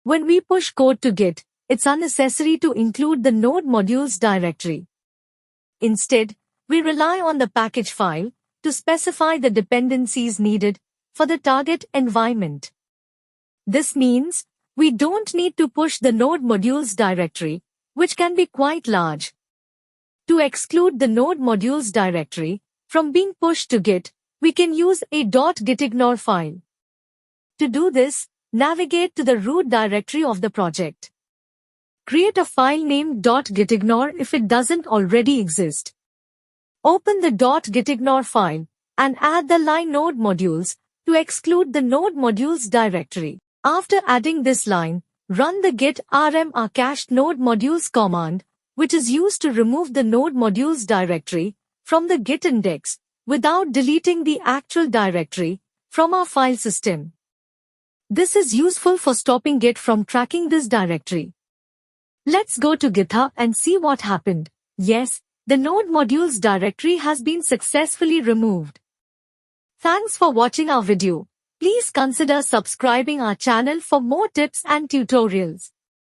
When we push code to Git, it's unnecessary to include the node modules directory. Instead, we rely on the package file to specify the dependencies needed for the target environment. This means we don't need to push the node modules directory, which can be quite large. To exclude the node modules directory from being pushed to Git, we can use a .gitignore file. To do this, navigate to the root directory of the project. Create a file named .gitignore if it doesn't already exist. Open the .gitignore file and add the line node modules to exclude the node modules directory. After adding this line, run the git rm cached node modules command, which is used to remove the node modules directory from the Git index without deleting the actual directory from our file system. This is useful for stopping Git from tracking this directory. Let's go to GitHub and see what happened. Yes, the node modules directory has been successfully removed. Thanks for watching our video. Please consider subscribing our channel for more tips and tutorials.